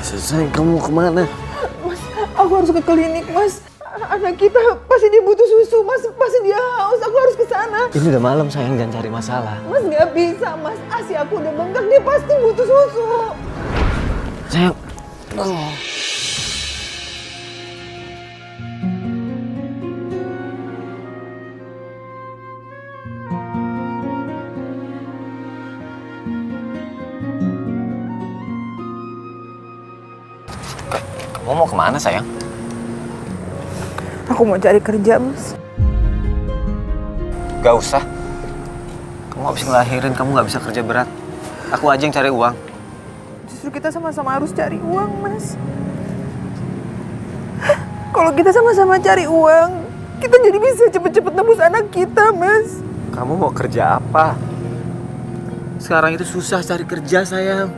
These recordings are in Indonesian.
Sayang, kamu mau kemana? Mas, aku harus ke klinik, Mas. Anak kita pasti dia butuh susu, Mas. Pasti dia haus. Aku harus ke sana. Ini udah malam sayang, jangan cari masalah. Mas nggak bisa, Mas. ASI aku udah bengkak. Dia pasti butuh susu. Sayang. Kamu mau kemana sayang? Aku mau cari kerja, Mas. Gak usah. Kamu habis ngelahirin, kamu gak bisa kerja berat. Aku aja yang cari uang. Justru kita sama-sama harus cari uang, Mas. Kalau kita sama-sama cari uang, kita jadi bisa cepet-cepet nembus anak kita, Mas. Kamu mau kerja apa? Sekarang itu susah cari kerja sayang.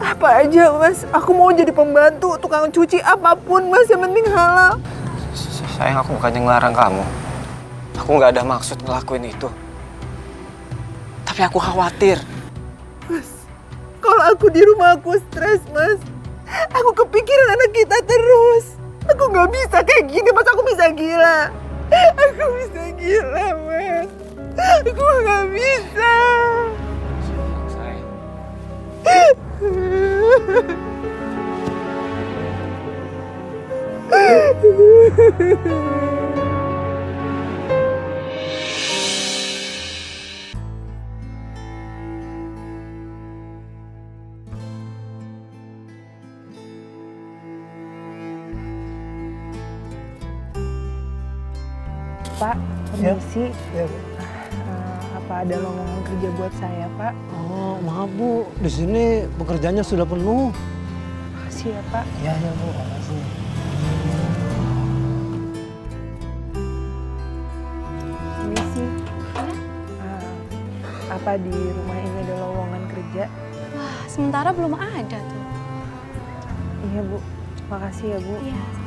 Apa aja, Mas. Aku mau jadi pembantu, tukang cuci, apapun, Mas. Yang penting halal. Sayang, aku bukannya ngelarang kamu. Aku gak ada maksud ngelakuin itu. Tapi aku khawatir. Mas, kalau aku di rumah aku stres, Mas. Aku kepikiran anak kita terus. Aku nggak bisa kayak gini, Mas. Aku bisa gila. Aku bisa gila, Mas. Aku nggak bisa. Sayang. Pak, permisi. Apa ada lowongan kerja buat saya, Pak? Oh, maaf Bu, di sini pekerjaannya sudah penuh. Makasih ya, Pak. Ya Bu, makasih. Permisi. Apa di rumah ini ada lowongan kerja? Wah, sementara belum ada tuh. Iya, Bu. Makasih ya, Bu. Iya.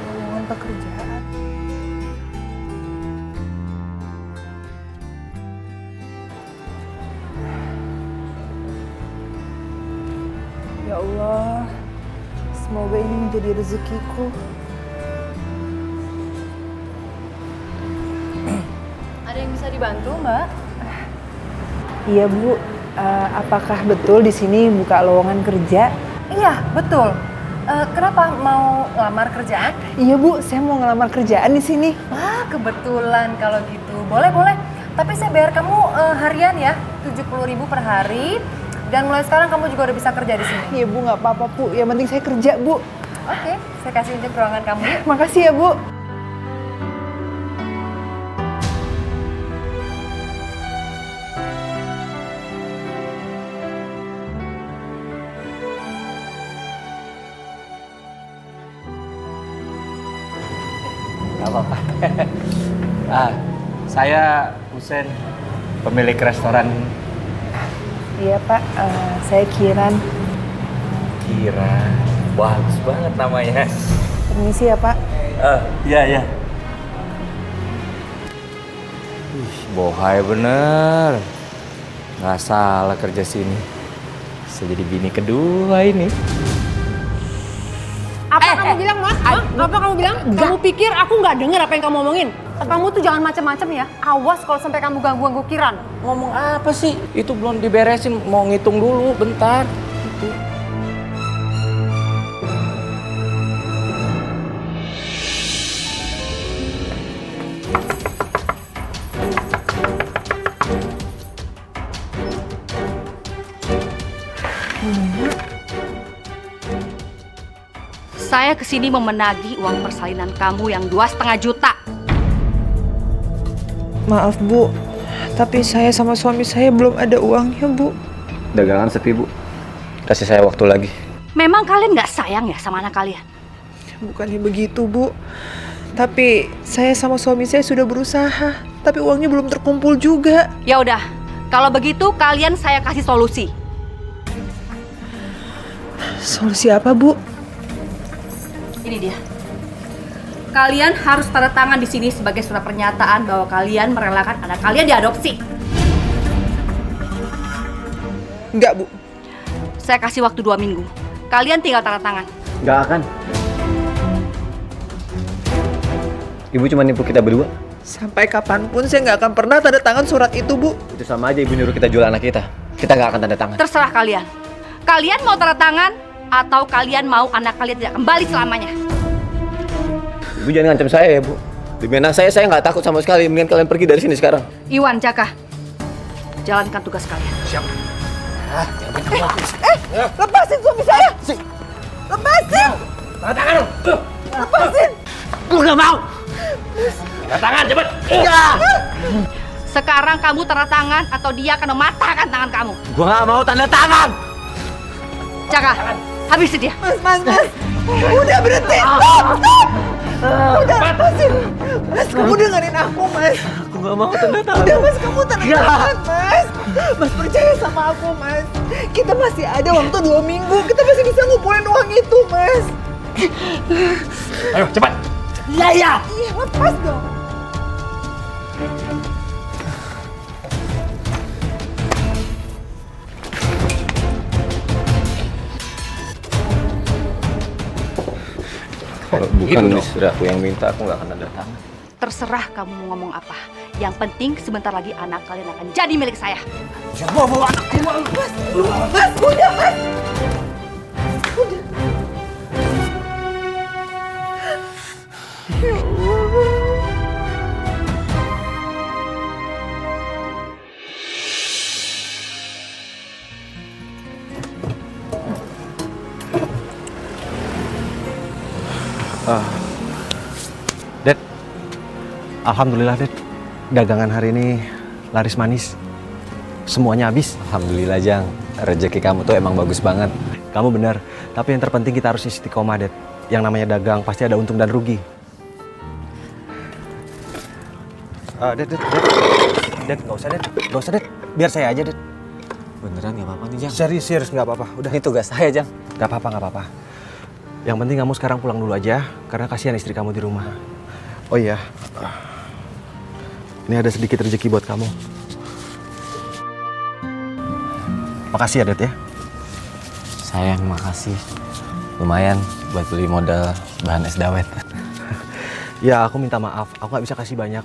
Lowongan pekerjaan. Ya Allah, semoga ini menjadi rezekiku. Ada yang bisa dibantu, Mbak? Iya, Bu. Apakah betul di sini buka lowongan kerja? Iya, betul. Kenapa mau ngelamar kerjaan? Iya, Bu. Saya mau ngelamar kerjaan di sini. Wah, kebetulan kalau gitu. Boleh, boleh. Tapi saya bayar kamu harian ya, 70.000 per hari. Dan mulai sekarang kamu juga udah bisa kerja di sini. Iya, Bu. Nggak apa-apa, Bu. Yang penting saya kerja, Bu. Oke, saya kasih unjuk ruangan kamu yuk. Makasih ya, Bu. Gak apa-apa. Saya Husen, pemilik restoran. Iya, Pak. Saya Kiran. Kira, bagus banget namanya. Permisi ya, Pak. Iya. Bohai bener. Nggak salah kerja sini. Bisa jadi bini kedua ini. Apa kamu bilang, Mas? Apa kamu bilang? Kamu pikir aku nggak dengar apa yang kamu omongin? Kamu tuh jangan macam-macam ya. Awas kalau sampai kamu ganggu-ganggu Kiran. Ngomong apa sih? Itu belum diberesin, mau ngitung dulu, bentar. Itu. Saya kesini memenagih uang persalinan kamu yang 2,5 juta. Maaf, Bu. Tapi saya sama suami saya belum ada uangnya, Bu. Dagangan sepi, Bu. Kasih saya waktu lagi. Memang kalian nggak sayang ya sama anak kalian? Bukannya begitu, Bu. Tapi saya sama suami saya sudah berusaha, tapi uangnya belum terkumpul juga. Ya udah, kalau begitu kalian saya kasih solusi. Solusi apa, Bu? Ini dia. Kalian harus tanda tangan di sini sebagai surat pernyataan bahwa kalian merelakan anak kalian diadopsi. Enggak, Bu. Saya kasih waktu 2 minggu. Kalian tinggal tanda tangan. Nggak akan. Ibu cuma nipu kita berdua. Sampai kapanpun saya nggak akan pernah tanda tangan surat itu, Bu. Itu sama aja ibu nyuruh kita jual anak kita. Kita nggak akan tanda tangan. Terserah kalian. Kalian mau tanda tangan atau kalian mau anak kalian tidak kembali selamanya. Ibu jangan ngancam saya ya, Bu. Demi anak saya nggak takut sama sekali. Mendingan kalian pergi dari sini sekarang. Iwan, Jaka, jalankan tugas kalian. Siap. Lepasin suami saya! Lepasin! Tanda tangan dong. Lepasin! Gue nggak mau. Tanda tangan, cepet. Sekarang kamu tanda tangan atau dia akan mematahkan tangan kamu. Gue nggak mau tanda tangan. Jaka, habisi dia. Mas. Udah berhenti. Udah, lepasin. Mas, kamu dengerin aku, Mas. Aku nggak mau tanda tangan. Udah, Mas, kamu tanda tangan, Mas. Mas, percaya sama aku, Mas. Kita masih ada waktu 2 minggu. Kita masih bisa ngumpulin uang itu, Mas. Ayo, cepat. Iya, lepas dong. Kalau bukan istri aku yang minta, aku nggak akan tanda tangan. Terserah kamu mau ngomong apa. Yang penting sebentar lagi anak kalian akan jadi milik saya. Coba bawa anakku. Mas, udah, Mas. Ya Allah. Dad, alhamdulillah Dad, dagangan hari ini laris manis. Semuanya habis. Alhamdulillah, Jang. Rezeki kamu tuh emang bagus banget. Kamu benar, tapi yang terpenting kita harus istiqomah, Dad. Yang namanya dagang pasti ada untung dan rugi. Dad, nggak usah, Dad. Biar saya aja, Dad. Beneran nggak apa-apa nih, Jang? Serius, nggak apa-apa. Udah. Ini tugas saya, Jang. Nggak apa-apa. Yang penting kamu sekarang pulang dulu aja, karena kasihan istri kamu di rumah. Oh iya, ini ada sedikit rezeki buat kamu. Makasih ya, Dad ya. Sayang, makasih. Lumayan buat beli modal bahan es dawet. Ya, aku minta maaf. Aku nggak bisa kasih banyak.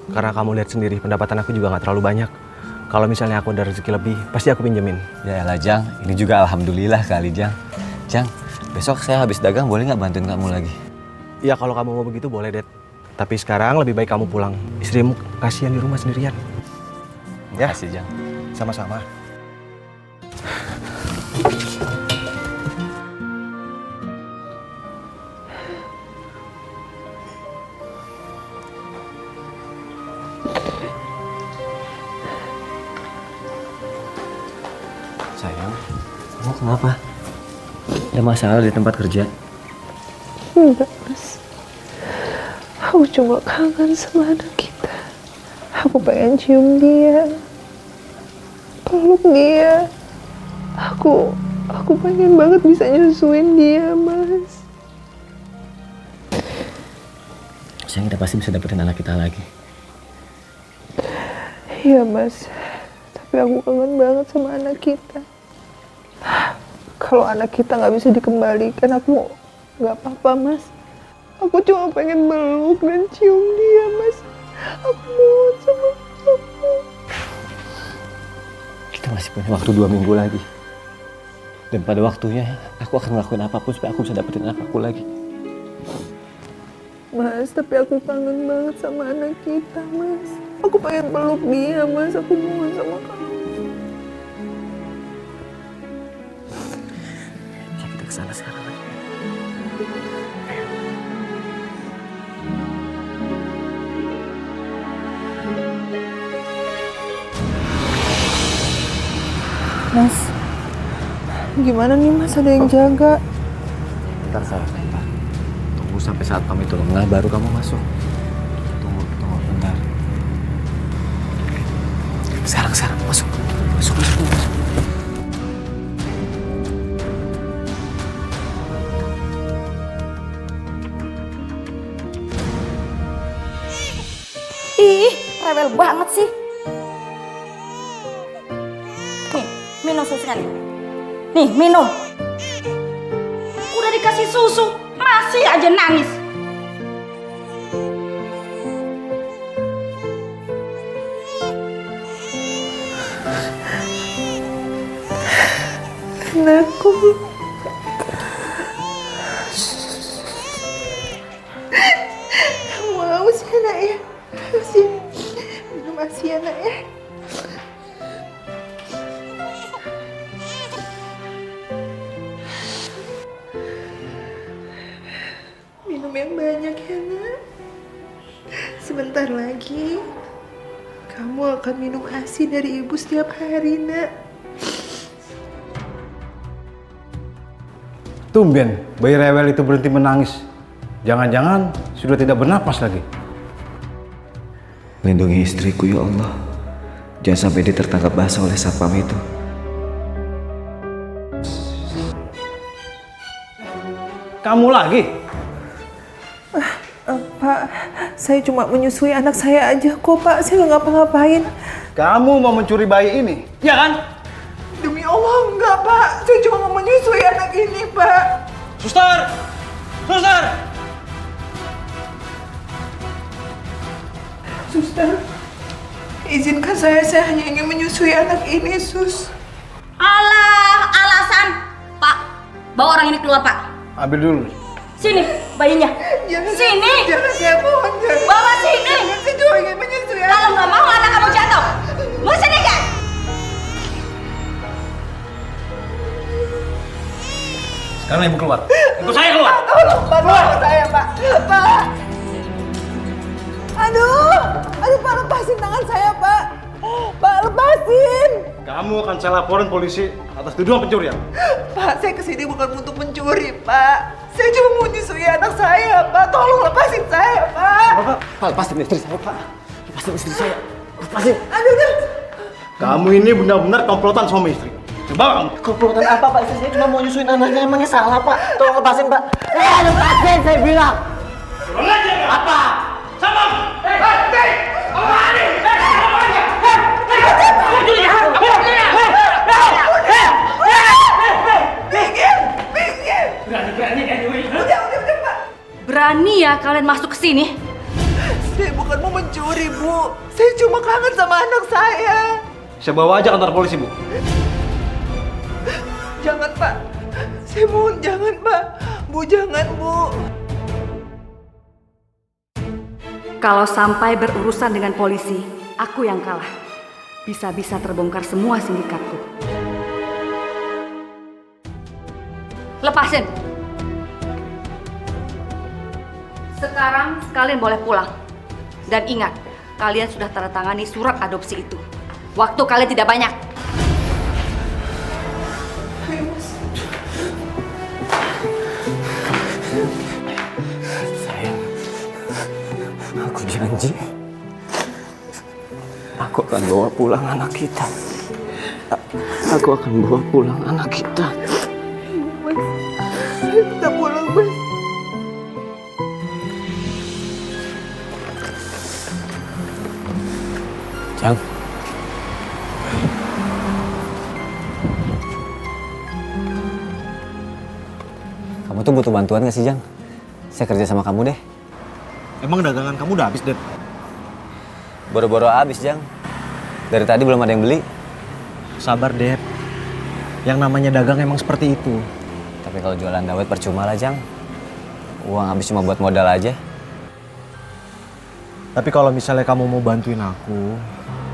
Karena kamu lihat sendiri, pendapatan aku juga nggak terlalu banyak. Kalau misalnya aku ada rezeki lebih, pasti aku pinjemin. Ya elah, Jang. Ini juga alhamdulillah kali, Jang. Jang, besok saya habis dagang boleh nggak bantuin kamu lagi? Ya, kalau kamu mau begitu boleh, Dad. Tapi sekarang lebih baik kamu pulang. Istrimu kasihan di rumah sendirian. Ya. Makasih, Jang. Sama-sama. Sayang, kamu kenapa? Ada masalah di tempat kerja? Enggak, Mas. Aku cuma kangen sama anak kita. Aku pengen cium dia, peluk dia. Aku pengen banget bisa nyusuin dia, Mas. Sayang, kita pasti bisa dapetin anak kita lagi. Iya, Mas. Tapi aku kangen banget sama anak kita. Kalau anak kita nggak bisa dikembalikan, aku nggak apa-apa, Mas. Aku cuma pengen meluk dan cium dia, Mas. Aku mohon sama kamu. Kita masih punya waktu 2 minggu lagi. Dan pada waktunya, aku akan ngelakuin apapun supaya aku bisa dapetin anak aku lagi. Mas, tapi aku kangen banget sama anak kita, Mas. Aku pengen peluk dia, Mas. Aku mohon sama kamu. Ya, kita kesana sekarang aja. Mas, gimana nih, Mas? Ada yang jaga? Bentar, sayang. Bentar. Tunggu sampai saat kamu itu lengah baru kamu masuk. Tunggu bentar. Sekarang, masuk. Ih, rewel banget sih. Nih, minum susunya nih. Nih, minum. Udah dikasih susu, masih aja nangis. Anakku. Kamu haus ya nak ya? Haus ya? Minum ASI ya nak ya? Minum yang banyak ya nak. Sebentar lagi kamu akan minum ASI dari ibu setiap hari nak. Tumben, bayi rewel itu berhenti menangis. Jangan-jangan sudah tidak bernapas lagi. Lindungi istriku ya Allah. Jangan sampai dia tertangkap basah oleh satpam itu. Kamu lagi? Pak, saya cuma menyusui anak saya aja kok Pak. Saya nggak ngapa-ngapain. Kamu mau mencuri bayi ini? Ya kan? Demi Allah enggak Pak. Saya cuma mau menyusui anak ini Pak. Suster! Suster! Suster, izinkan saya hanya ingin menyusui anak ini, Sus. Alah, alasan. Pak, bawa orang ini keluar, Pak. Ambil dulu. Sini, bayinya. Jangan, Sini. Jangan, saya mohon. Jangan. Bawa sini. Jangan, saya cuma ingin menyusui anak. Kalau nggak mau, anak kamu jatuh. Mau sini kan? Sekarang ibu keluar. Ikut saya keluar. Tolong, Pak, tolong saya, Pak. Pak. Aduh, Pak, lepasin tangan saya, Pak. Pak, lepasin. Kamu akan saya laporin polisi atas tuduhan pencurian. Pak, saya kesini bukan untuk mencuri, Pak. Saya cuma mau menyusui anak saya, Pak. Tolong lepasin saya, Pak. Pak, lepasin istri saya, Pak. Lepasin istri saya. Lepasin. Aduh. Kamu ini benar-benar komplotan suami istri. Coba kamu. Komplotan apa, Pak? Istri saya cuma mau nyusuin anaknya. Emangnya salah, Pak? Tolong lepasin, Pak. Lepasin, saya bilang. Apa? Sama! Berani ya kalian masuk ke sini? Saya bukan mau mencuri, Bu. Saya cuma kangen sama anak saya. Saya bawa aja kantor polisi, Bu. Jangan, Pak. Saya mohon jangan, Pak. Bu, jangan, Bu. Kalau sampai berurusan dengan polisi, aku yang kalah. Bisa-bisa terbongkar semua sindikatku. Lepasin. Sekarang kalian boleh pulang. Dan ingat, kalian sudah tanda tangani surat adopsi itu. Waktu kalian tidak banyak. Sayang, aku janji. Aku akan bawa pulang anak kita. Aku akan bawa pulang anak kita. Kita pulang, Mas. Jang. Kamu tuh butuh bantuan gak sih, Jang? Saya kerja sama kamu deh. Emang dagangan kamu udah habis, Dep? Boro-boro habis, Jang. Dari tadi belum ada yang beli. Sabar, Dep. Yang namanya dagang emang seperti itu. Tapi kalau jualan dawet percuma lah, Jang. Uang habis cuma buat modal aja. Tapi kalau misalnya kamu mau bantuin aku,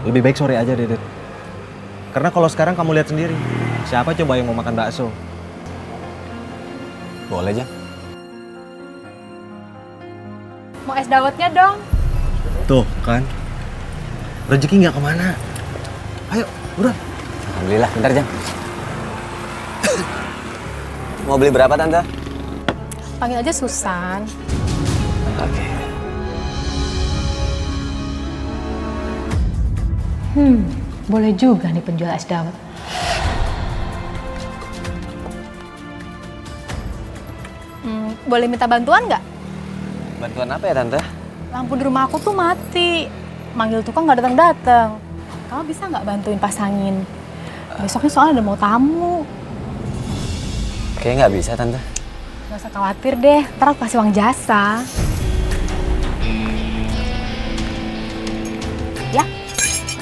lebih baik sore aja, Dep. Karena kalau sekarang kamu lihat sendiri, siapa coba yang mau makan bakso? Boleh, Jang. Mau es dawetnya dong. Tuh, kan? Rezeki nggak kemana. Ayo, udah. Alhamdulillah, bentar, Jang. Mau beli berapa, Tante? Panggil aja Susan. Oke. Boleh juga nih penjual es dawet. Boleh minta bantuan nggak? Bantuan apa ya Tante? Lampu di rumah aku tuh mati. Manggil tukang nggak datang-datang. Kamu bisa nggak bantuin pasangin? Besoknya soalnya ada mau tamu. Kayaknya nggak bisa Tante. Gak usah khawatir deh, ntar aku kasih uang jasa. Ya,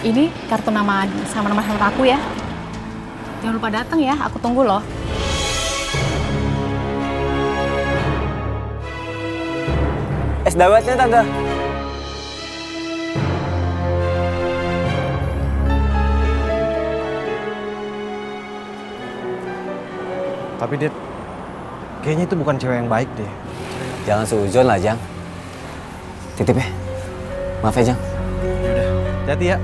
ini kartu nama sama nama syarat aku ya. Jangan lupa datang ya, aku tunggu loh. Es dawetnya Tante. Tapi Dit, kayaknya itu bukan cewek yang baik deh. Jangan suzon lah, Jang. Titip ya. Maaf ya, Jang. Yaudah, hati-hati ya.